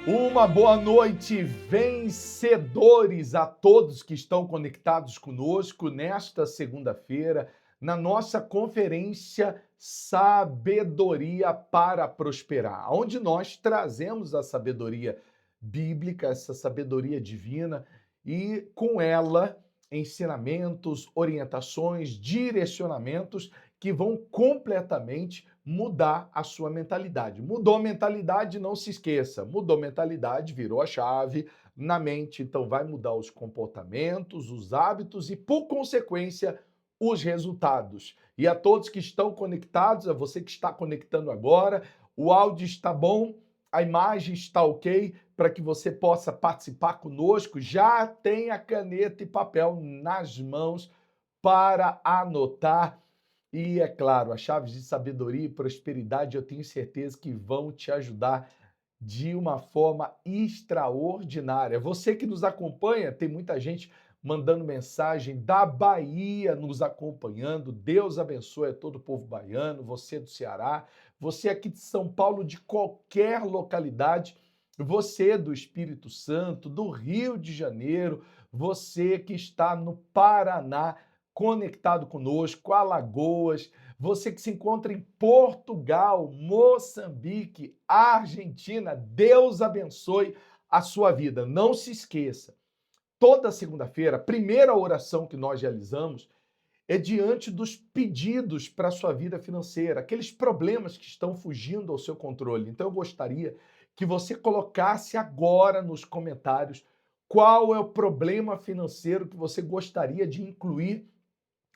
Uma boa noite, vencedores, a todos que estão conectados conosco nesta segunda-feira, na nossa conferência Sabedoria para Prosperar, onde nós trazemos a sabedoria bíblica, essa sabedoria divina, e com ela ensinamentos, orientações, direcionamentos que vão completamente mudar a sua mentalidade. Mudou a mentalidade, não se esqueça. Mudou a mentalidade, virou a chave na mente, então vai mudar os comportamentos, os hábitos e, por consequência, os resultados. E a todos que estão conectados, a você que está conectando agora, o áudio está bom, a imagem está ok, para que você possa participar conosco. Já tem a caneta e papel nas mãos para anotar. E, é claro, as chaves de sabedoria e prosperidade eu tenho certeza que vão te ajudar de uma forma extraordinária. Você que nos acompanha, tem muita gente mandando mensagem da Bahia nos acompanhando. Deus abençoe a todo o povo baiano, você do Ceará, você aqui de São Paulo, de qualquer localidade, você do Espírito Santo, do Rio de Janeiro, você que está no Paraná, conectado conosco, Alagoas, você que se encontra em Portugal, Moçambique, Argentina, Deus abençoe a sua vida. Não se esqueça, toda segunda-feira, a primeira oração que nós realizamos é diante dos pedidos para a sua vida financeira, aqueles problemas que estão fugindo ao seu controle. Então eu gostaria que você colocasse agora nos comentários qual é o problema financeiro que você gostaria de incluir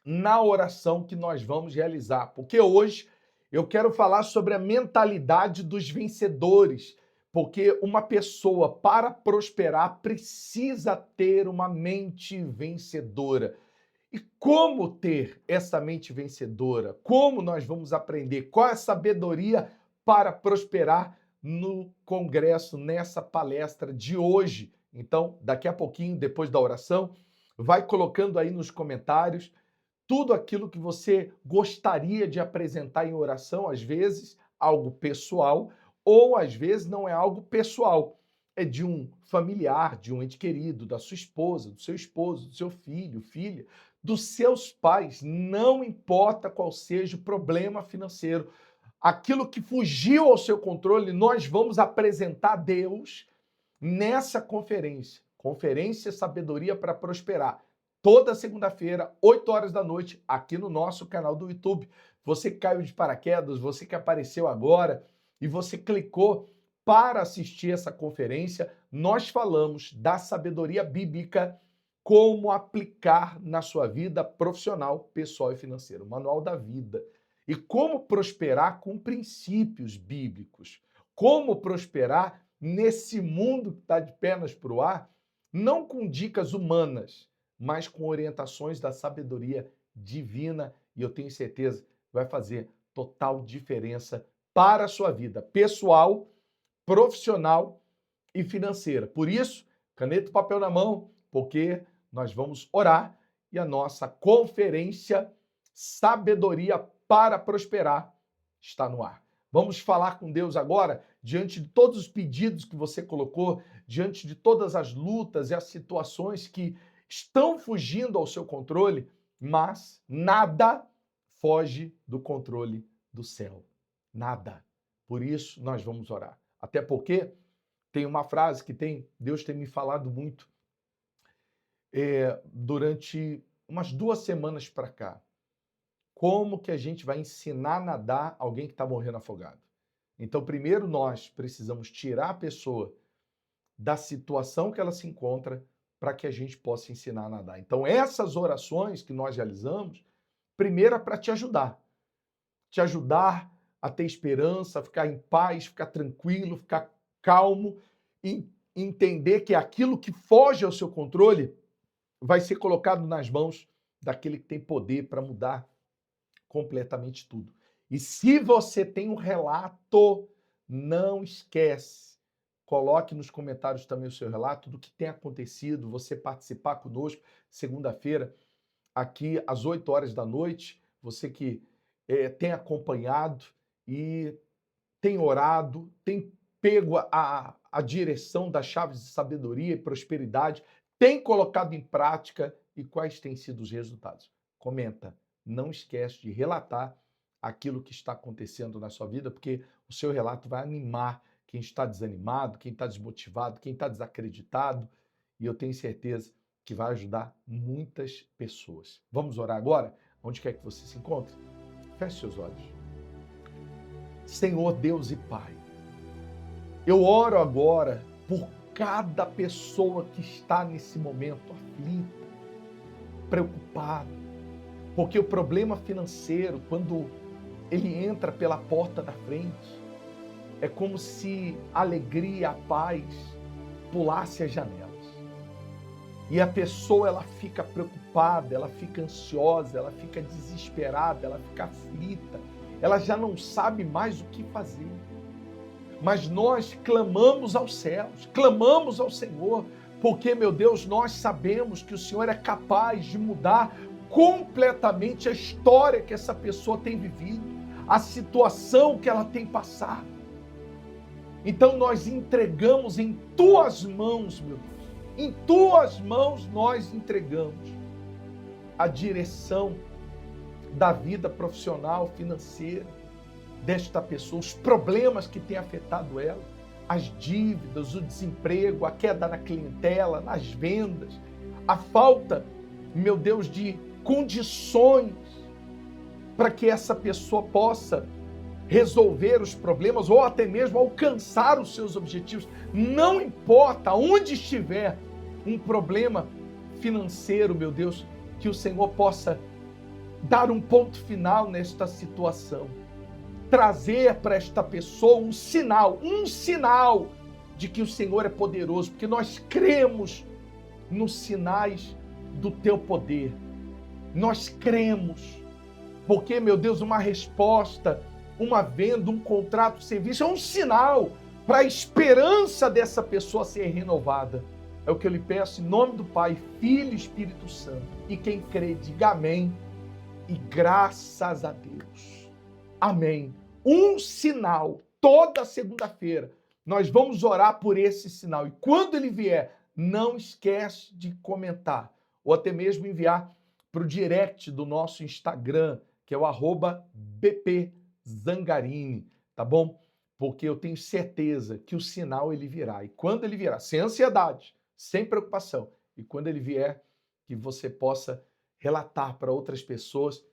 na oração que nós vamos realizar, porque hoje eu quero falar sobre a mentalidade dos vencedores, porque uma pessoa para prosperar precisa ter uma mente vencedora. E como ter essa mente vencedora? Como nós vamos aprender? Qual é a sabedoria para prosperar no congresso, nessa palestra de hoje? Então, daqui a pouquinho, depois da oração, vai colocando aí nos comentários tudo aquilo que você gostaria de apresentar em oração, às vezes algo pessoal, ou às vezes não é algo pessoal, é de um familiar, de um ente querido, da sua esposa, do seu esposo, do seu filho, filha, dos seus pais, não importa qual seja o problema financeiro, aquilo que fugiu ao seu controle, nós vamos apresentar a Deus nessa conferência, Conferência Sabedoria para Prosperar, toda segunda-feira, 8 horas da noite, aqui no nosso canal do YouTube. Você que caiu de paraquedas, você que apareceu agora e você clicou para assistir essa conferência, nós falamos da sabedoria bíblica, como aplicar na sua vida profissional, pessoal e financeira, o manual da vida. E como prosperar com princípios bíblicos. Como prosperar nesse mundo que está de pernas para o ar, não com dicas humanas, mas com orientações da sabedoria divina, e eu tenho certeza que vai fazer total diferença para a sua vida pessoal, profissional e financeira. Por isso, caneta e papel na mão, porque nós vamos orar e a nossa conferência Sabedoria para Prosperar está no ar. Vamos falar com Deus agora, diante de todos os pedidos que você colocou, diante de todas as lutas e as situações que estão fugindo ao seu controle, mas nada foge do controle do céu. Nada. Por isso, nós vamos orar. Até porque tem uma frase que Deus tem me falado muito durante umas 2 semanas para cá. Como que a gente vai ensinar a nadar alguém que está morrendo afogado? Então, primeiro nós precisamos tirar a pessoa da situação que ela se encontra para que a gente possa ensinar a nadar. Então, essas orações que nós realizamos, primeiro é para te ajudar a ter esperança, a ficar em paz, ficar tranquilo, ficar calmo e entender que aquilo que foge ao seu controle vai ser colocado nas mãos daquele que tem poder para mudar completamente tudo. E se você tem um relato, não esquece. Coloque nos comentários também o seu relato do que tem acontecido, você participar conosco segunda-feira, aqui às 8 horas da noite, você que tem acompanhado e tem orado, tem pego a a direção das chaves de sabedoria e prosperidade, tem colocado em prática e quais têm sido os resultados? Comenta. Não esquece de relatar aquilo que está acontecendo na sua vida, porque o seu relato vai animar quem está desanimado, quem está desmotivado, quem está desacreditado, e eu tenho certeza que vai ajudar muitas pessoas. Vamos orar agora? Onde quer que você se encontre? Feche seus olhos. Senhor Deus e Pai, eu oro agora por cada pessoa que está nesse momento aflita, preocupada, porque o problema financeiro, quando ele entra pela porta da frente, é como se a alegria e a paz pulasse as janelas. E a pessoa, ela fica preocupada, ela fica ansiosa, ela fica desesperada, ela fica aflita, ela já não sabe mais o que fazer. Mas nós clamamos aos céus, clamamos ao Senhor, porque, meu Deus, nós sabemos que o Senhor é capaz de mudar completamente a história que essa pessoa tem vivido, a situação que ela tem passado. Então nós entregamos em tuas mãos, meu Deus, em tuas mãos nós entregamos a direção da vida profissional, financeira desta pessoa, os problemas que têm afetado ela, as dívidas, o desemprego, a queda na clientela, nas vendas, a falta, meu Deus, de condições para que essa pessoa possa resolver os problemas ou até mesmo alcançar os seus objetivos. Não importa onde estiver um problema financeiro, meu Deus, que o Senhor possa dar um ponto final nesta situação. Trazer para esta pessoa um sinal de que o Senhor é poderoso, porque nós cremos nos sinais do teu poder. Nós cremos, porque, meu Deus, uma resposta, uma venda, um contrato, um serviço é um sinal para a esperança dessa pessoa ser renovada. É o que eu lhe peço em nome do Pai, Filho e Espírito Santo. E quem crê, diga amém e graças a Deus. Amém. Um sinal, toda segunda-feira, nós vamos orar por esse sinal. E quando ele vier, não esquece de comentar, ou até mesmo enviar para o direct do nosso Instagram, que é o @bpzangarini, tá bom? Porque eu tenho certeza que o sinal ele virá. E quando ele virá, sem ansiedade, sem preocupação, e quando ele vier, que você possa relatar para outras pessoas,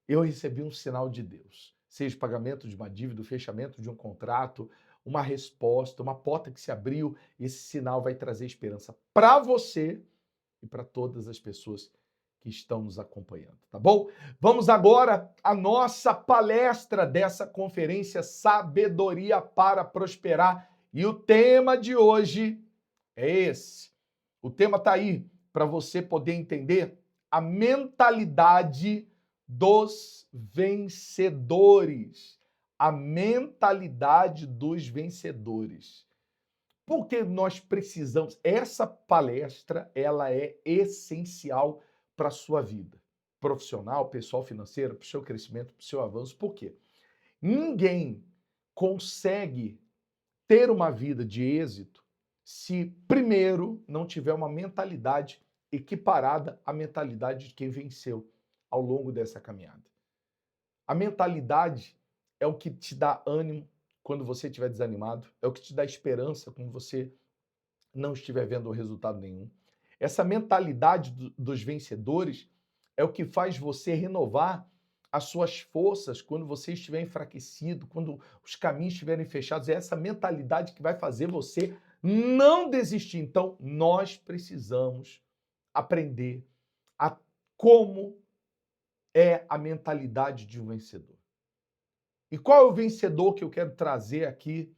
eu recebi um sinal de Deus. Seja o pagamento de uma dívida, o fechamento de um contrato, uma resposta, uma porta que se abriu, esse sinal vai trazer esperança para você e para todas as pessoas que estão nos acompanhando, tá bom? Vamos agora à nossa palestra dessa conferência Sabedoria para Prosperar. E o tema de hoje é esse. O tema está aí para você poder entender a mentalidade dos vencedores. A mentalidade dos vencedores. Porque nós precisamos, essa palestra, ela é essencial para a sua vida profissional, pessoal, financeira, para o seu crescimento, para o seu avanço. Por quê? Ninguém consegue ter uma vida de êxito se primeiro não tiver uma mentalidade equiparada à mentalidade de quem venceu ao longo dessa caminhada. A mentalidade é o que te dá ânimo quando você estiver desanimado, é o que te dá esperança quando você não estiver vendo resultado nenhum. Essa mentalidade dos vencedores é o que faz você renovar as suas forças quando você estiver enfraquecido, quando os caminhos estiverem fechados. É essa mentalidade que vai fazer você não desistir. Então, nós precisamos aprender a como é a mentalidade de um vencedor. E qual é o vencedor que eu quero trazer aqui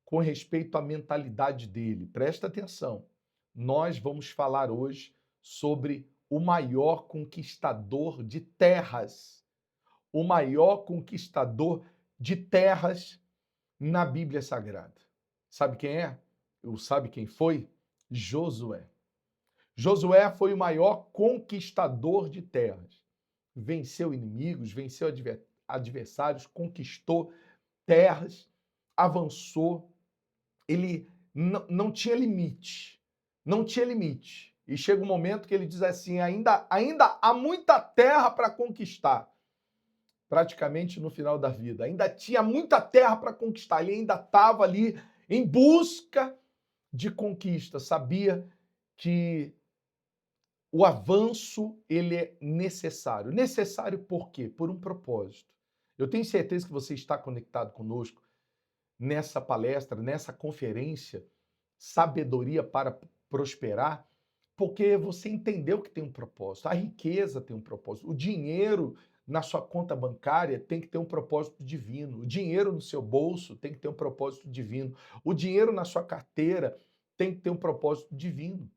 com respeito à mentalidade dele? Presta atenção. Nós vamos falar hoje sobre o maior conquistador de terras. O maior conquistador de terras na Bíblia Sagrada. Sabe quem é? Sabe quem foi? Josué. Josué foi o maior conquistador de terras. Venceu inimigos, venceu adversários, conquistou terras, avançou. Ele não tinha limite. Não tinha limite. E chega um momento que ele diz assim, ainda há muita terra para conquistar. Praticamente no final da vida. Ainda tinha muita terra para conquistar. Ele ainda estava ali em busca de conquista. Sabia que o avanço ele é necessário. Necessário por quê? Por um propósito. Eu tenho certeza que você está conectado conosco nessa palestra, nessa conferência, Sabedoria para Prosperar, porque você entendeu que tem um propósito. A riqueza tem um propósito. O dinheiro na sua conta bancária tem que ter um propósito divino. O dinheiro no seu bolso tem que ter um propósito divino. O dinheiro na sua carteira tem que ter um propósito divino.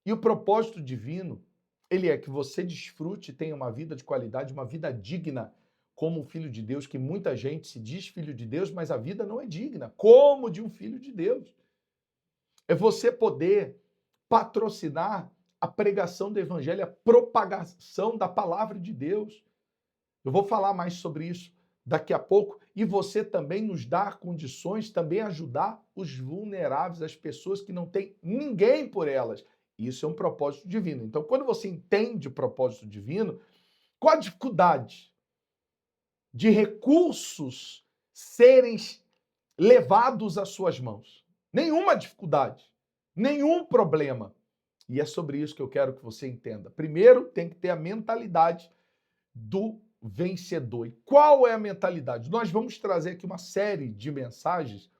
E o propósito divino, ele é que você desfrute e tenha uma vida de qualidade, uma vida digna como um filho de Deus, que muita gente se diz filho de Deus, mas a vida não é digna, como de um filho de Deus. É você poder patrocinar a pregação do evangelho, a propagação da palavra de Deus. Eu vou falar mais sobre isso daqui a pouco. E você também nos dar condições, também ajudar os vulneráveis, as pessoas que não têm ninguém por elas. Isso é um propósito divino. Então, quando você entende o propósito divino, qual a dificuldade de recursos serem levados às suas mãos? Nenhuma dificuldade, nenhum problema. E é sobre isso que eu quero que você entenda. Primeiro, tem que ter a mentalidade do vencedor. E qual é a mentalidade? Nós vamos trazer aqui uma série de mensagens.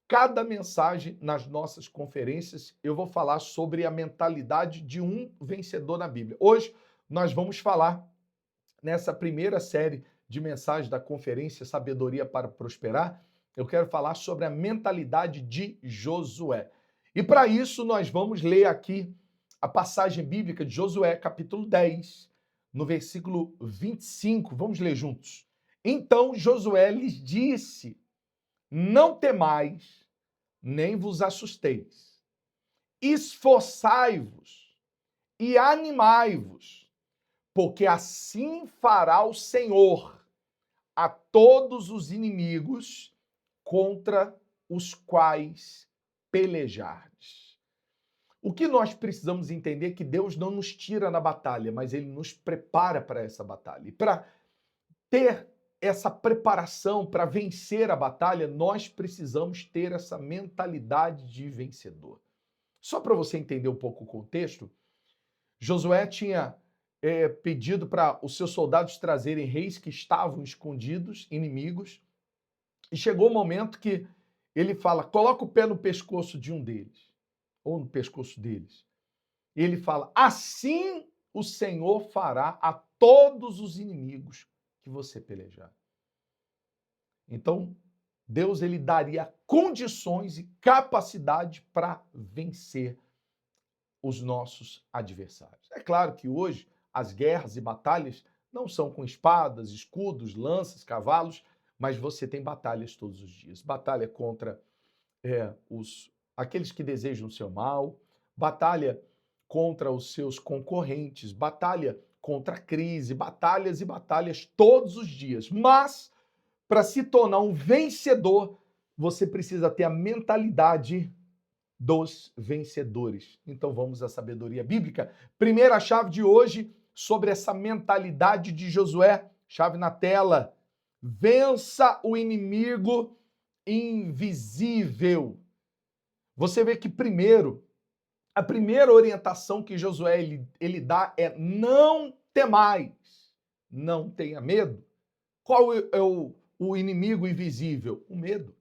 Cada mensagem nas nossas conferências, eu vou falar sobre a mentalidade de um vencedor na Bíblia. Hoje, nós vamos falar, nessa primeira série de mensagens da conferência Sabedoria para Prosperar, eu quero falar sobre a mentalidade de Josué. E para isso, nós vamos ler aqui a passagem bíblica de Josué, capítulo 10, no versículo 25. Vamos ler juntos. Então Josué lhes disse: não temais, nem vos assusteis. Esforçai-vos e animai-vos, porque assim fará o Senhor a todos os inimigos contra os quais pelejardes. O que nós precisamos entender é que Deus não nos tira na batalha, mas Ele nos prepara para essa batalha. E para ter essa preparação para vencer a batalha, nós precisamos ter essa mentalidade de vencedor. Só para você entender um pouco o contexto, Josué tinha pedido para os seus soldados trazerem reis que estavam escondidos, inimigos, e chegou o momento que ele fala, coloca o pé no pescoço de um deles, ou no pescoço deles. E ele fala, assim o Senhor fará a todos os inimigos que você pelejar. Então, Deus ele daria condições e capacidade para vencer os nossos adversários. É claro que hoje as guerras e batalhas não são com espadas, escudos, lanças, cavalos, mas você tem batalhas todos os dias. Batalha contra aqueles que desejam o seu mal, batalha contra os seus concorrentes, batalha contra a crise, batalhas e batalhas todos os dias. Mas, para se tornar um vencedor, você precisa ter a mentalidade dos vencedores. Então vamos à sabedoria bíblica. Primeira chave de hoje sobre essa mentalidade de Josué. Chave na tela. Vença o inimigo invisível. Você vê que a primeira orientação que Josué ele dá é não temais, não tenha medo. Qual é o inimigo invisível? O medo.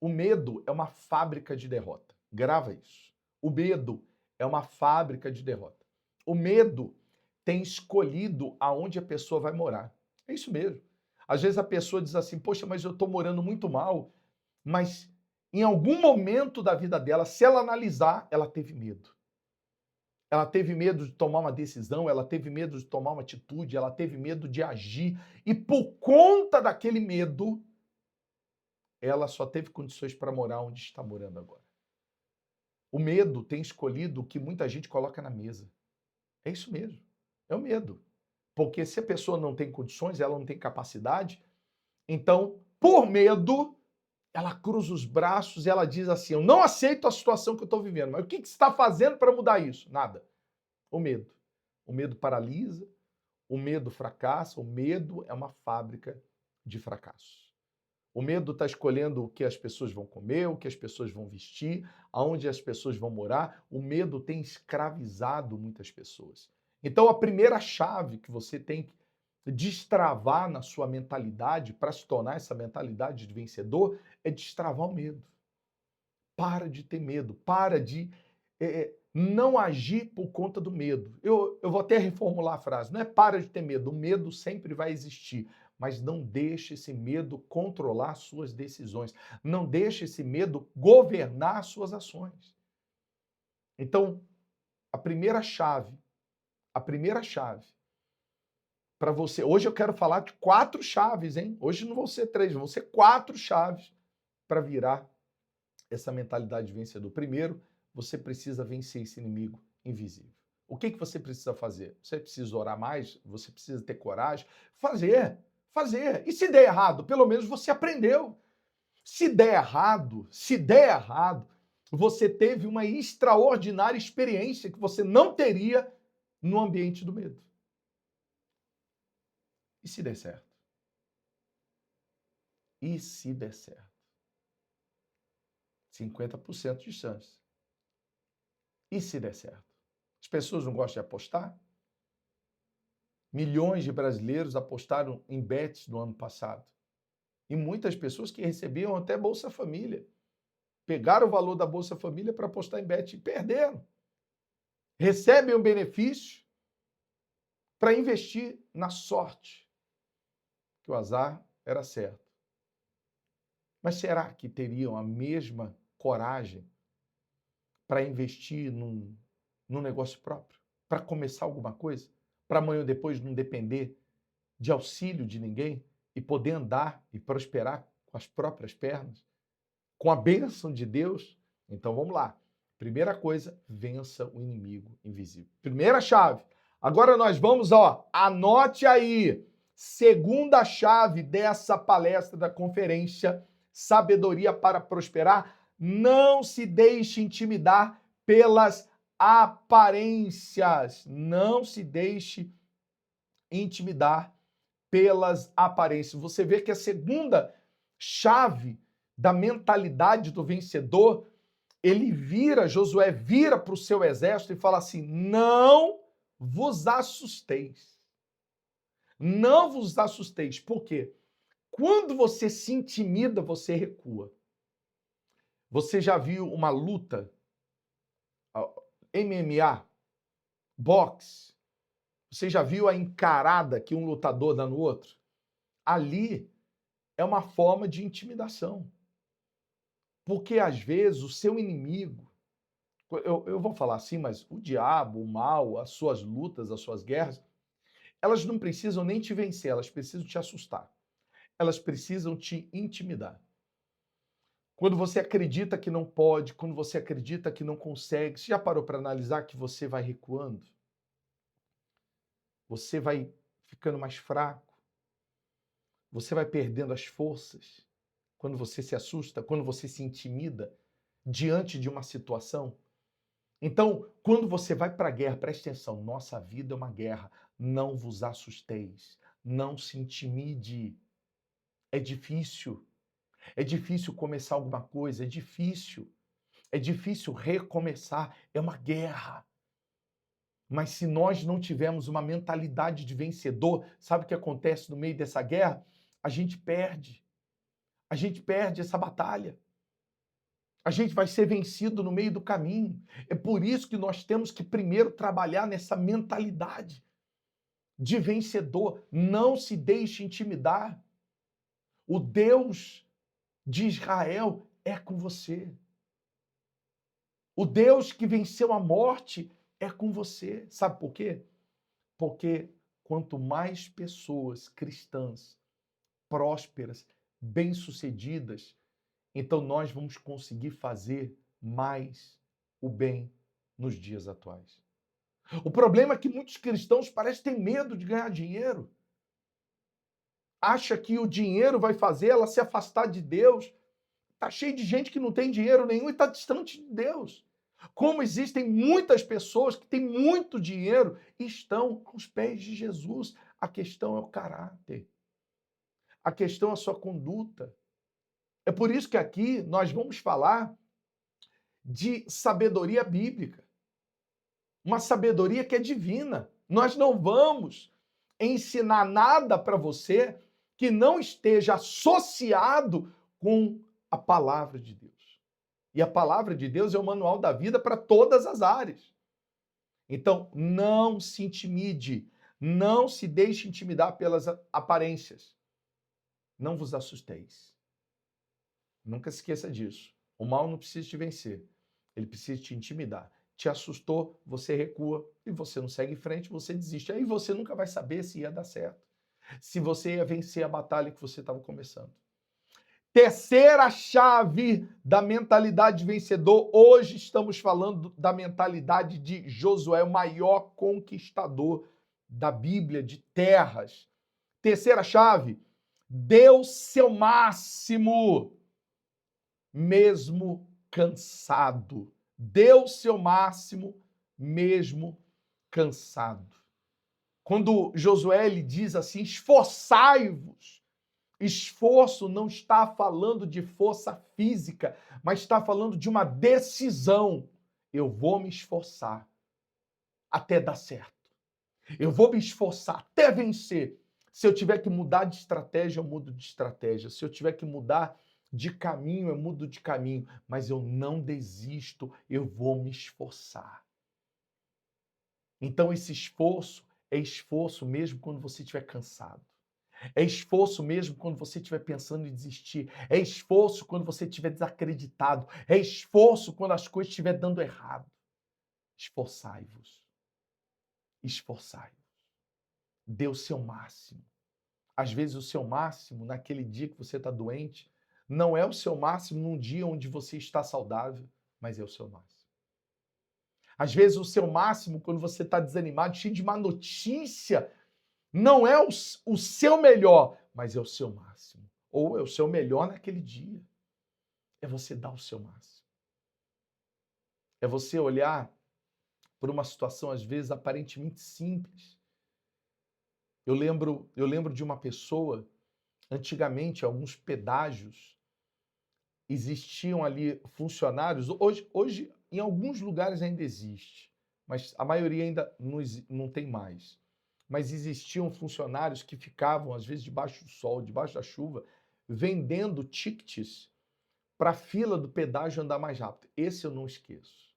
O medo é uma fábrica de derrota. Grava isso. O medo é uma fábrica de derrota. O medo tem escolhido aonde a pessoa vai morar. É isso mesmo. Às vezes a pessoa diz assim, poxa, mas eu estou morando muito mal. Mas em algum momento da vida dela, se ela analisar, ela teve medo. Ela teve medo de tomar uma decisão, ela teve medo de tomar uma atitude, ela teve medo de agir. E por conta daquele medo, ela só teve condições para morar onde está morando agora. O medo tem escolhido o que muita gente coloca na mesa. É isso mesmo. É o medo. Porque se a pessoa não tem condições, ela não tem capacidade, então, por medo, ela cruza os braços e ela diz assim: eu não aceito a situação que eu estou vivendo, mas o que você está fazendo para mudar isso? Nada. O medo. O medo paralisa, o medo fracassa, o medo é uma fábrica de fracasso. O medo está escolhendo o que as pessoas vão comer, o que as pessoas vão vestir, aonde as pessoas vão morar. O medo tem escravizado muitas pessoas. Então, a primeira chave que você tem que destravar na sua mentalidade para se tornar essa mentalidade de vencedor é destravar o medo. Para de ter medo, para de não agir por conta do medo. Eu vou até reformular a frase, não é para de ter medo, o medo sempre vai existir, mas não deixe esse medo controlar suas decisões, não deixe esse medo governar suas ações. Então, a primeira chave para você, hoje eu quero falar de 4 chaves, hein? Hoje não vão ser 3, vão ser 4 chaves para virar essa mentalidade de vencedor. Primeiro, você precisa vencer esse inimigo invisível. O que você precisa fazer? Você precisa orar mais? Você precisa ter coragem? Fazer. E se der errado, pelo menos você aprendeu. Se der errado, você teve uma extraordinária experiência que você não teria no ambiente do medo. E se der certo? E se der certo? 50% de chance. E se der certo? As pessoas não gostam de apostar? Milhões de brasileiros apostaram em bets no ano passado. E muitas pessoas que recebiam até Bolsa Família. Pegaram o valor da Bolsa Família para apostar em bet e perderam. Recebem o benefício para investir na sorte, que o azar era certo. Mas será que teriam a mesma coragem para investir num negócio próprio? Para começar alguma coisa? Para amanhã ou depois não depender de auxílio de ninguém e poder andar e prosperar com as próprias pernas? Com a bênção de Deus? Então vamos lá. Primeira coisa, vença o inimigo invisível. Primeira chave. Agora nós vamos, anote aí. Segunda chave dessa palestra da conferência Sabedoria para Prosperar. Não se deixe intimidar pelas aparências. Não se deixe intimidar pelas aparências. Você vê que a segunda chave da mentalidade do vencedor, Josué vira para o seu exército e fala assim: não vos assusteis. Não vos assusteis. Por quê? Quando você se intimida, você recua. Você já viu uma luta, MMA, boxe? Você já viu a encarada que um lutador dá no outro? Ali é uma forma de intimidação. Porque, às vezes, o seu inimigo, eu vou falar assim, mas o diabo, o mal, as suas lutas, as suas guerras, elas não precisam nem te vencer, elas precisam te assustar. Elas precisam te intimidar. Quando você acredita que não pode, quando você acredita que não consegue, você já parou para analisar que você vai recuando? Você vai ficando mais fraco? Você vai perdendo as forças? Quando você se assusta, quando você se intimida diante de uma situação? Então, quando você vai para a guerra, preste atenção, nossa vida é uma guerra. Não vos assusteis, não se intimide. É difícil começar alguma coisa, é difícil recomeçar, é uma guerra. Mas se nós não tivermos uma mentalidade de vencedor, sabe o que acontece no meio dessa guerra? A gente perde essa batalha. A gente vai ser vencido no meio do caminho. É por isso que nós temos que primeiro trabalhar nessa mentalidade de vencedor. Não se deixe intimidar. O Deus de Israel é com você. O Deus que venceu a morte é com você. Sabe por quê? Porque quanto mais pessoas cristãs, prósperas, bem-sucedidas, então nós vamos conseguir fazer mais o bem nos dias atuais. O problema é que muitos cristãos parecem ter medo de ganhar dinheiro. Acha que o dinheiro vai fazer ela se afastar de Deus. Está cheio de gente que não tem dinheiro nenhum e está distante de Deus. Como existem muitas pessoas que têm muito dinheiro e estão aos pés de Jesus. A questão é o caráter. A questão é a sua conduta. É por isso que aqui nós vamos falar de sabedoria bíblica. Uma sabedoria que é divina. Nós não vamos ensinar nada para você que não esteja associado com a palavra de Deus. E a palavra de Deus é o manual da vida para todas as áreas. Então, não se intimide, não se deixe intimidar pelas aparências. Não vos assusteis. Nunca se esqueça disso. O mal não precisa te vencer, ele precisa te intimidar. Te assustou, você recua e você não segue em frente, você desiste. Aí você nunca vai saber se ia dar certo, se você ia vencer a batalha que você estava começando. Terceira chave da mentalidade vencedor. Hoje estamos falando da mentalidade de Josué, o maior conquistador da Bíblia, de terras. Terceira chave, deu seu máximo, mesmo cansado. Deu seu máximo, mesmo cansado. Quando Josué ele diz assim, esforçai-vos. Esforço não está falando de força física, mas está falando de uma decisão. Eu vou me esforçar até dar certo. Eu vou me esforçar até vencer. Se eu tiver que mudar de estratégia, eu mudo de estratégia. Se eu tiver que mudar de caminho, eu mudo de caminho. Mas eu não desisto, eu vou me esforçar. Então esse esforço é esforço mesmo quando você estiver cansado. É esforço mesmo quando você estiver pensando em desistir. É esforço quando você estiver desacreditado. É esforço quando as coisas estiverem dando errado. Esforçai-vos. Esforçai-vos. Dê o seu máximo. Às vezes o seu máximo, naquele dia que você está doente, não é o seu máximo num dia onde você está saudável, mas é o seu máximo. Às vezes o seu máximo, quando você está desanimado, cheio de má notícia, não é o seu melhor, mas é o seu máximo. Ou é o seu melhor naquele dia. É você dar o seu máximo. É você olhar por uma situação, às vezes, aparentemente simples. Eu lembro de uma pessoa, antigamente, alguns pedágios, existiam ali funcionários. Hoje em alguns lugares ainda existe, mas a maioria ainda não tem mais. Mas existiam funcionários que ficavam, às vezes, debaixo do sol, debaixo da chuva, vendendo tickets para a fila do pedágio andar mais rápido. Esse eu não esqueço.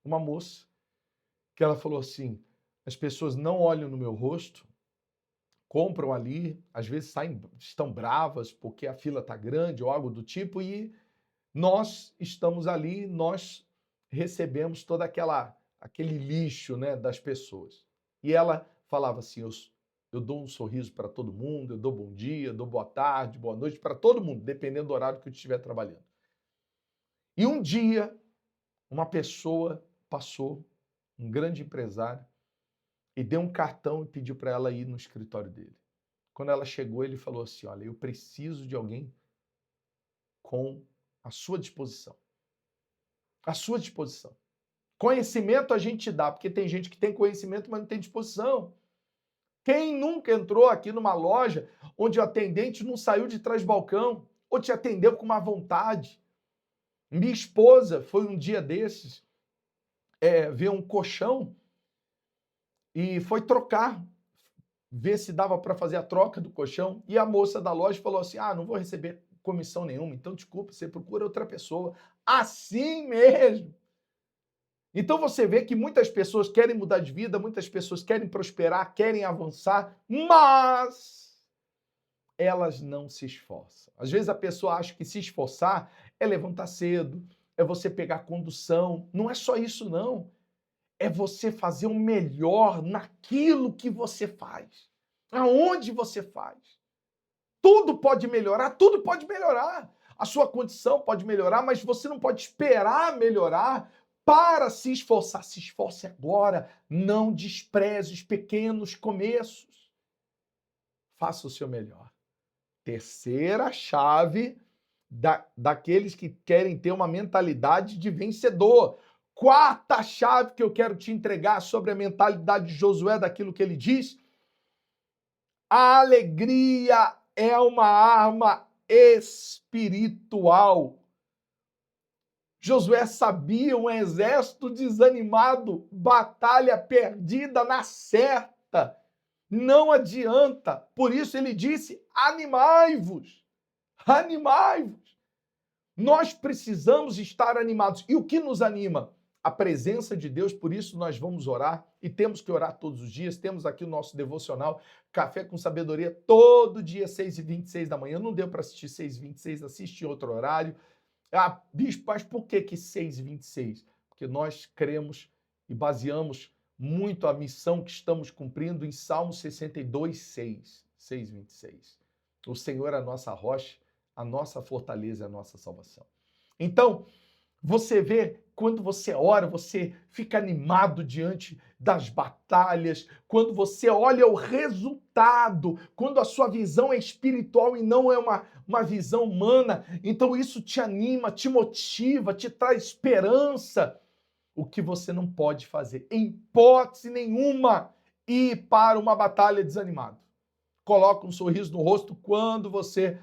Uma moça que ela falou assim, as pessoas não olham no meu rosto, compram ali, às vezes estão bravas porque a fila está grande ou algo do tipo, e nós estamos ali, nós recebemos todo aquele lixo, né, das pessoas. E ela falava assim, eu dou um sorriso para todo mundo, eu dou bom dia, dou boa tarde, boa noite para todo mundo, dependendo do horário que eu estiver trabalhando. E um dia, uma pessoa passou, um grande empresário, e deu um cartão e pediu para ela ir no escritório dele. Quando ela chegou, ele falou assim, olha, eu preciso de alguém com a sua disposição. À sua disposição. Conhecimento a gente dá, porque tem gente que tem conhecimento, mas não tem disposição. Quem nunca entrou aqui numa loja onde o atendente não saiu de trás do balcão ou te atendeu com uma vontade? Minha esposa foi um dia desses ver um colchão e foi trocar, ver se dava para fazer a troca do colchão, e a moça da loja falou assim, não vou receber comissão nenhuma, então desculpa, você procura outra pessoa. Assim mesmo. Então você vê que muitas pessoas querem mudar de vida, muitas pessoas querem prosperar, querem avançar, mas elas não se esforçam. Às vezes a pessoa acha que se esforçar é levantar cedo, é você pegar condução. Não é só isso, não. É você fazer o melhor naquilo que você faz. Aonde você faz. Tudo pode melhorar, tudo pode melhorar. A sua condição pode melhorar, mas você não pode esperar melhorar para se esforçar. Se esforce agora. Não despreze os pequenos começos. Faça o seu melhor. Terceira chave daqueles que querem ter uma mentalidade de vencedor. Quarta chave que eu quero te entregar sobre a mentalidade de Josué, daquilo que ele diz: a alegria é uma arma espiritual. Josué sabia, um exército desanimado, batalha perdida na certa. Não adianta. Por isso ele disse: animai-vos. Animai-vos. Nós precisamos estar animados. E o que nos anima? A presença de Deus. Por isso nós vamos orar e temos que orar todos os dias. Temos aqui o nosso devocional Café com Sabedoria, todo dia, 6h26 da manhã. Não deu para assistir 6h26, assiste em outro horário. Ah, bispo, mas por que 6h26? Porque nós cremos e baseamos muito a missão que estamos cumprindo em Salmo 62, 6h26. O Senhor é a nossa rocha, a nossa fortaleza, a nossa salvação. Então, você vê, quando você ora, você fica animado diante das batalhas, quando você olha o resultado, quando a sua visão é espiritual e não é uma visão humana, então isso te anima, te motiva, te traz esperança. O que você não pode fazer, em hipótese nenhuma, ir para uma batalha desanimado. Coloca um sorriso no rosto quando você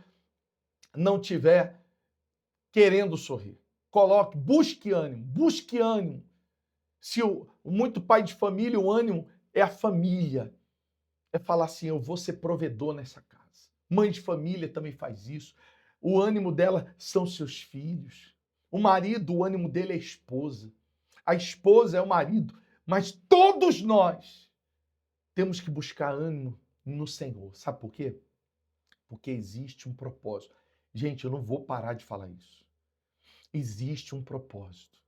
não tiver querendo sorrir. Coloque, busque ânimo, busque ânimo. Se muito pai de família, o ânimo é a família. É falar assim, eu vou ser provedor nessa casa. Mãe de família também faz isso. O ânimo dela são seus filhos. O marido, o ânimo dele é a esposa. A esposa é o marido. Mas todos nós temos que buscar ânimo no Senhor. Sabe por quê? Porque existe um propósito. Gente, eu não vou parar de falar isso. Existe um propósito.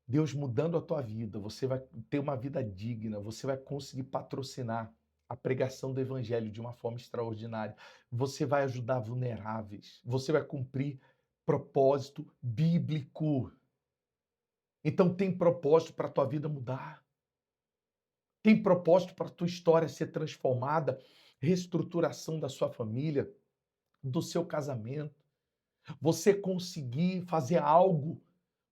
Deus mudando a tua vida, você vai ter uma vida digna, você vai conseguir patrocinar a pregação do evangelho de uma forma extraordinária. Você vai ajudar vulneráveis, você vai cumprir propósito bíblico. Então tem propósito para a tua vida mudar. Tem propósito para a tua história ser transformada, reestruturação da sua família, do seu casamento. Você conseguir fazer algo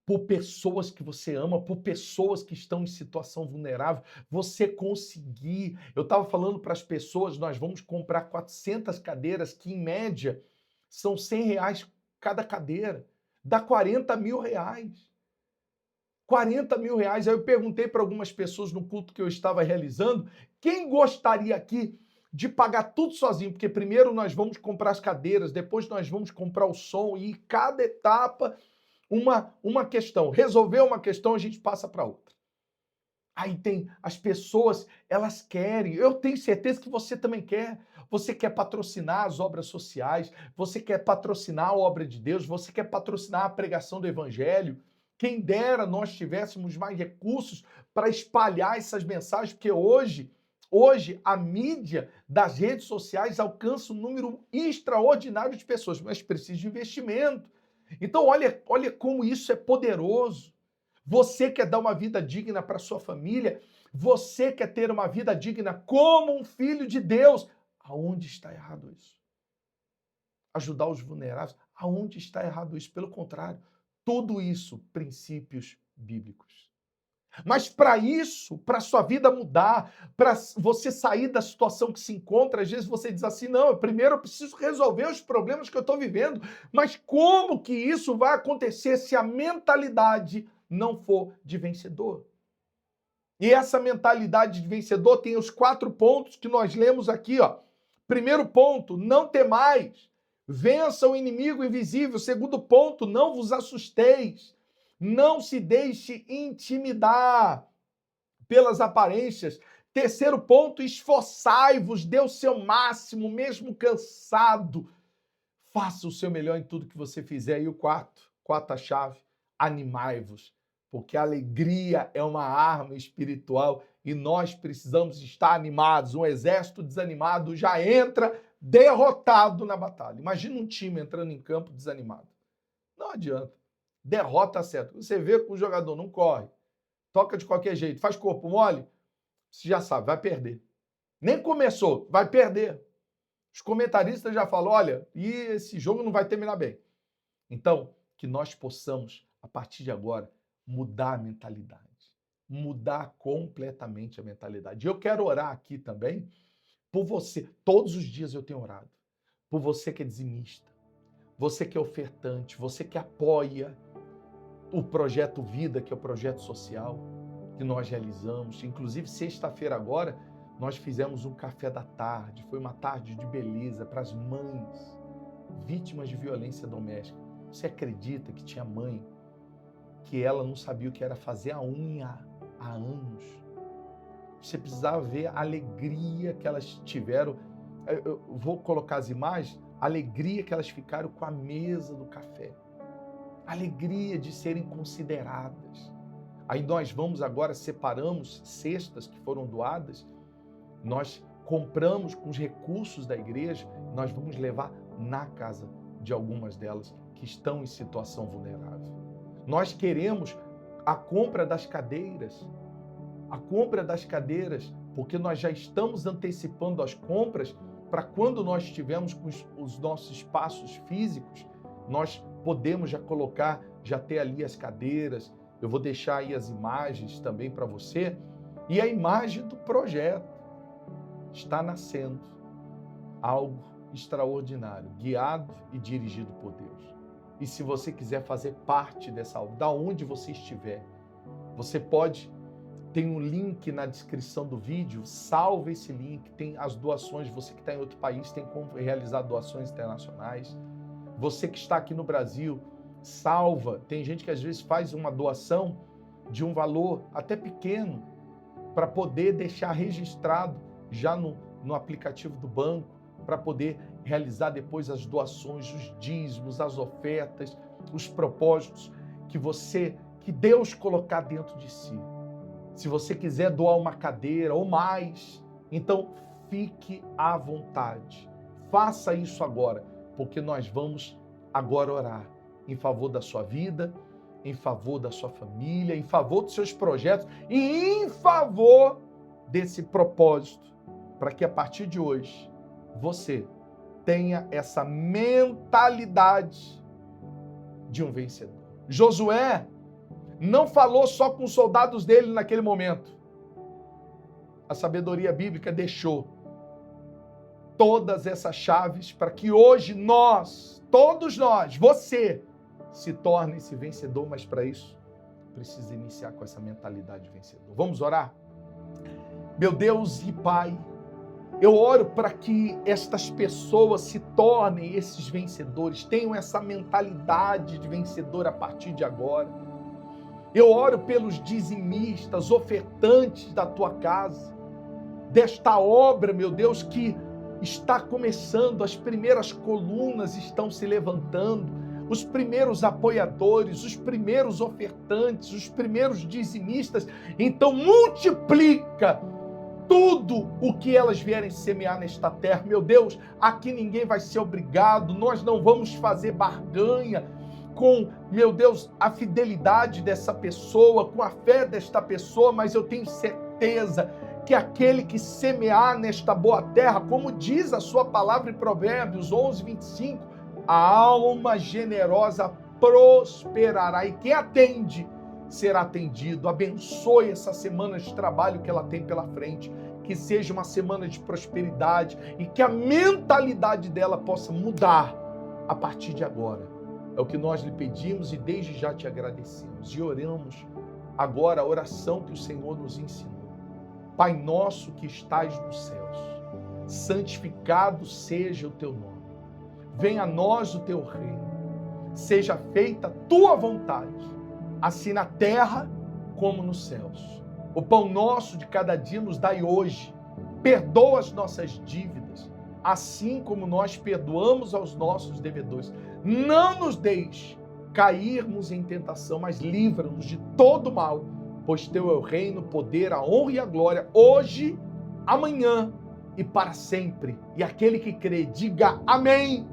por pessoas que você ama, por pessoas que estão em situação vulnerável, você conseguir. Eu estava falando para as pessoas, nós vamos comprar 400 cadeiras, que em média são R$100 cada cadeira, dá R$40 mil. R$40 mil. Aí eu perguntei para algumas pessoas no culto que eu estava realizando, quem gostaria aqui de pagar tudo sozinho, porque primeiro nós vamos comprar as cadeiras, depois nós vamos comprar o som, e cada etapa uma questão. Resolveu uma questão, a gente passa para outra. Aí tem as pessoas, elas querem, eu tenho certeza que você também quer. Você quer patrocinar as obras sociais, você quer patrocinar a obra de Deus, você quer patrocinar a pregação do evangelho. Quem dera nós tivéssemos mais recursos para espalhar essas mensagens, porque hoje a mídia das redes sociais alcança um número extraordinário de pessoas, mas precisa de investimento. Então, olha como isso é poderoso. Você quer dar uma vida digna para sua família? Você quer ter uma vida digna como um filho de Deus? Aonde está errado isso? Ajudar os vulneráveis? Aonde está errado isso? Pelo contrário, tudo isso, princípios bíblicos. Mas para isso, para a sua vida mudar, para você sair da situação que se encontra, às vezes você diz assim, não, primeiro eu preciso resolver os problemas que eu estou vivendo. Mas como que isso vai acontecer se a mentalidade não for de vencedor? E essa mentalidade de vencedor tem os 4 pontos que nós lemos aqui, ó. Primeiro ponto, não temais, vença o inimigo invisível. Segundo ponto, não vos assusteis. Não se deixe intimidar pelas aparências. Terceiro ponto, esforçai-vos, dê o seu máximo, mesmo cansado. Faça o seu melhor em tudo que você fizer. E o quarta chave, animai-vos, porque a alegria é uma arma espiritual e nós precisamos estar animados. Um exército desanimado já entra derrotado na batalha. Imagina um time entrando em campo desanimado. Não adianta. Derrota certa. Você vê que o jogador não corre, toca de qualquer jeito, faz corpo mole, você já sabe, vai perder. Nem começou, vai perder. Os comentaristas já falam, olha, e esse jogo não vai terminar bem. Então, que nós possamos, a partir de agora, mudar a mentalidade. Mudar completamente a mentalidade. Eu quero orar aqui também por você. Todos os dias eu tenho orado. Por você que é dizimista, você que é ofertante, você que apoia o Projeto Vida, que é o projeto social que nós realizamos. Inclusive, sexta-feira agora, nós fizemos um café da tarde. Foi uma tarde de beleza para as mães vítimas de violência doméstica. Você acredita que tinha mãe que ela não sabia o que era fazer a unha há anos? Você precisava ver a alegria que elas tiveram. Eu vou colocar as imagens, a alegria que elas ficaram com a mesa do café. A alegria de serem consideradas. Aí nós vamos agora, separamos cestas que foram doadas, nós compramos com os recursos da igreja, nós vamos levar na casa de algumas delas que estão em situação vulnerável. Nós queremos a compra das cadeiras, porque nós já estamos antecipando as compras para quando nós estivermos com os nossos espaços físicos, nós podemos já colocar, já ter ali as cadeiras. Eu vou deixar aí as imagens também para você. E a imagem do projeto. Está nascendo algo extraordinário, guiado e dirigido por Deus. E se você quiser fazer parte dessa obra, da onde você estiver, você pode, tem um link na descrição do vídeo, salve esse link, tem as doações, você que está em outro país tem como realizar doações internacionais. Você que está aqui no Brasil, salva. Tem gente que às vezes faz uma doação de um valor até pequeno para poder deixar registrado já no aplicativo do banco, para poder realizar depois as doações, os dízimos, as ofertas, os propósitos que Deus colocar dentro de si. Se você quiser doar uma cadeira ou mais, então fique à vontade. Faça isso agora, porque nós vamos agora orar em favor da sua vida, em favor da sua família, em favor dos seus projetos e em favor desse propósito, para que a partir de hoje você tenha essa mentalidade de um vencedor. Josué não falou só com os soldados dele naquele momento. A sabedoria bíblica deixou todas essas chaves para que hoje nós, todos nós, você, se torne esse vencedor, mas para isso precisa iniciar com essa mentalidade de vencedor. Vamos orar? Meu Deus e Pai, eu oro para que estas pessoas se tornem esses vencedores, tenham essa mentalidade de vencedor a partir de agora. Eu oro pelos dizimistas, ofertantes da tua casa, desta obra, meu Deus, que está começando, as primeiras colunas estão se levantando, os primeiros apoiadores, os primeiros ofertantes, os primeiros dizimistas. Então multiplica tudo o que elas vierem semear nesta terra. Meu Deus, aqui ninguém vai ser obrigado, nós não vamos fazer barganha com, meu Deus, a fidelidade dessa pessoa, com a fé desta pessoa, mas eu tenho certeza que aquele que semear nesta boa terra, como diz a sua palavra em Provérbios 11, 25, a alma generosa prosperará e quem atende será atendido. Abençoe essa semana de trabalho que ela tem pela frente, que seja uma semana de prosperidade e que a mentalidade dela possa mudar a partir de agora. É o que nós lhe pedimos e desde já te agradecemos. E oramos agora a oração que o Senhor nos ensinou. Pai nosso que estás nos céus, santificado seja o teu nome. Venha a nós o teu reino. Seja feita a tua vontade, assim na terra como nos céus. O pão nosso de cada dia nos dai hoje. Perdoa as nossas dívidas, assim como nós perdoamos aos nossos devedores. Não nos deixe cairmos em tentação, mas livra-nos de todo mal, pois teu é o reino, o poder, a honra e a glória, hoje, amanhã e para sempre. E aquele que crê, diga amém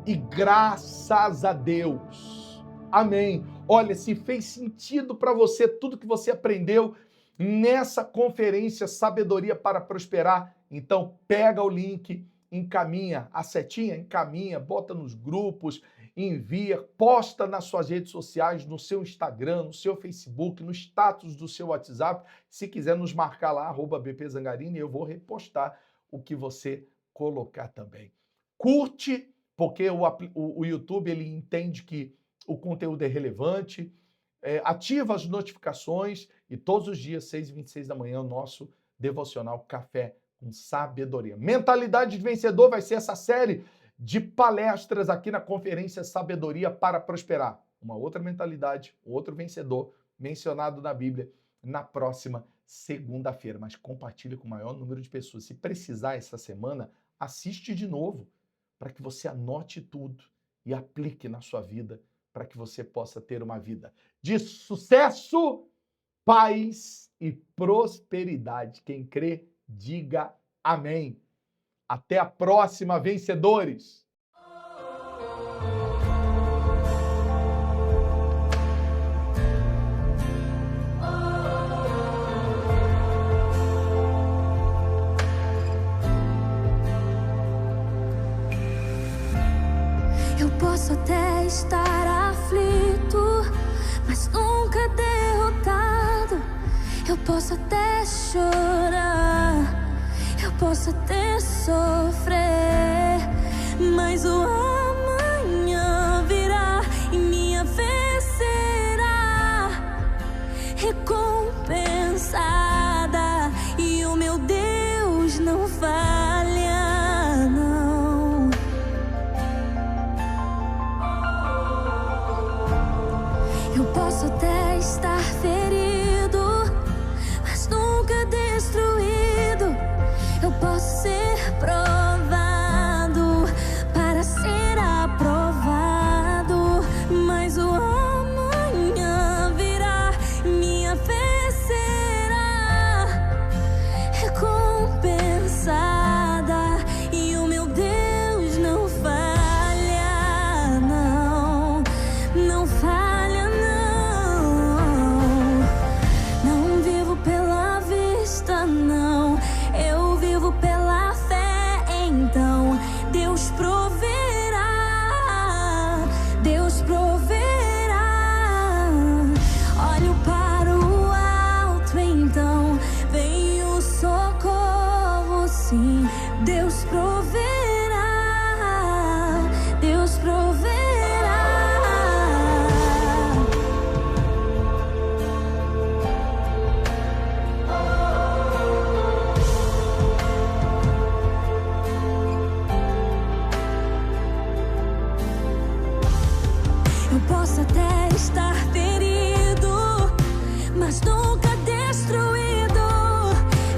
e graças a Deus. Amém. Olha, se fez sentido para você tudo que você aprendeu nessa conferência Sabedoria para Prosperar, então pega o link, encaminha, a setinha encaminha, bota nos grupos envia, posta nas suas redes sociais, no seu Instagram, no seu Facebook, no status do seu WhatsApp. Se quiser nos marcar lá, @BP Zangarini, eu vou repostar o que você colocar também. Curte, porque o YouTube ele entende que o conteúdo é relevante. Ativa as notificações e todos os dias, 6h26 da manhã, o nosso devocional Café com Sabedoria. Mentalidade de Vencedor vai ser essa série de palestras aqui na Conferência Sabedoria para Prosperar. Uma outra mentalidade, outro vencedor mencionado na Bíblia na próxima segunda-feira. Mas compartilhe com o maior número de pessoas. Se precisar essa semana, assiste de novo para que você anote tudo e aplique na sua vida para que você possa ter uma vida de sucesso, paz e prosperidade. Quem crê, diga amém. Até a próxima, vencedores! Eu posso até estar aflito, mas nunca derrotado. Eu posso até chorar, eu posso até sofrer, mas o amanhã virá e minha vez será recompensada. E o meu Deus não falha, não. Eu posso até estar ferido, mas nunca destruído. Eu posso ser provado para ser aprovado, mas o amanhã virá, minha vez será recompensada. E o meu Deus não falha, não, não falha, não. Não vivo pela vista, não. Eu vivo pela fé, então Deus proverá, Deus proverá. Olho para o alto, então vem o socorro, sim. Deus proverá, Deus proverá. Eu posso até estar ferido, mas nunca destruído.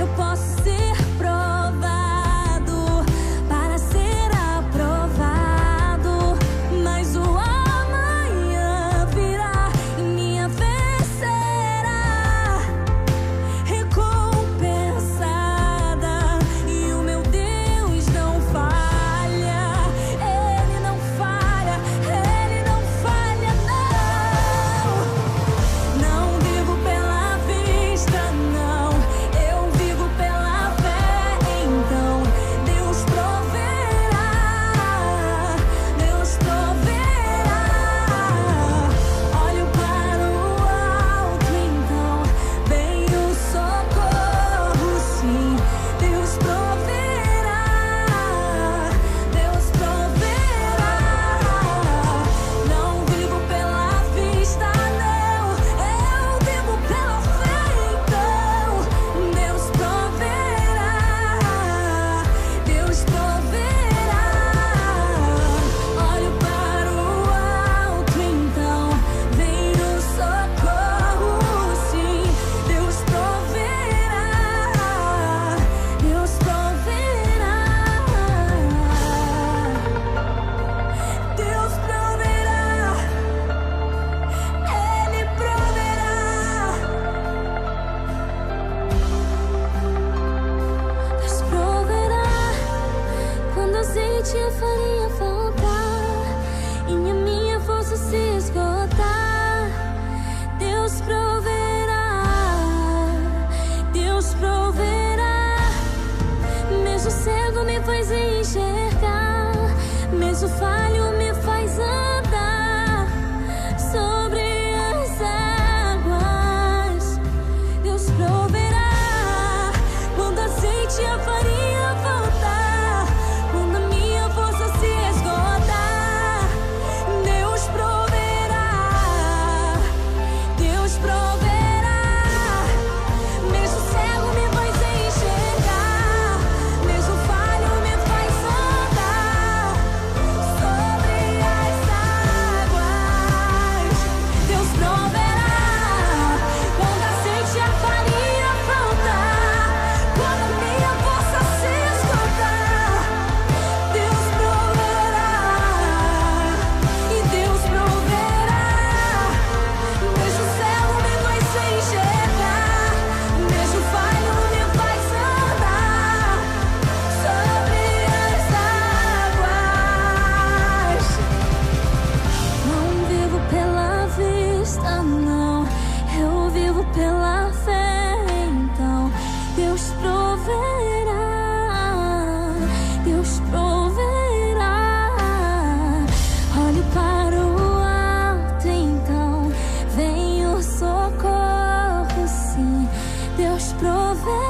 Eu posso ser provado para ser aprovado, mas o amanhã virá e minha vez será recompensada. E o meu Deus não falha, Ele não falha, Ele não falha, não. Não vivo pela vista, não. Eu vivo pela fé, então Deus proverá, Deus proverá. Olho para o alto, então vem o socorro, sim. Deus proverá, Deus proverá. Não vivo pela vista, não. Eu vivo pela fé, então Deus proverá, Deus proverá. Olho para o alto, então vem o socorro, sim. Deus proverá, Deus proverá. Deus proverá, Ele proverá. Deus proverá quando azeite e a farinha faltar e a minha força se esgotar. Deus proverá, Deus proverá. Mesmo cego me faz enxergar, mesmo falho me faz andar. pela fé, então Deus proverá, Deus proverá. Olho para o alto, então vem o socorro, sim, Deus proverá.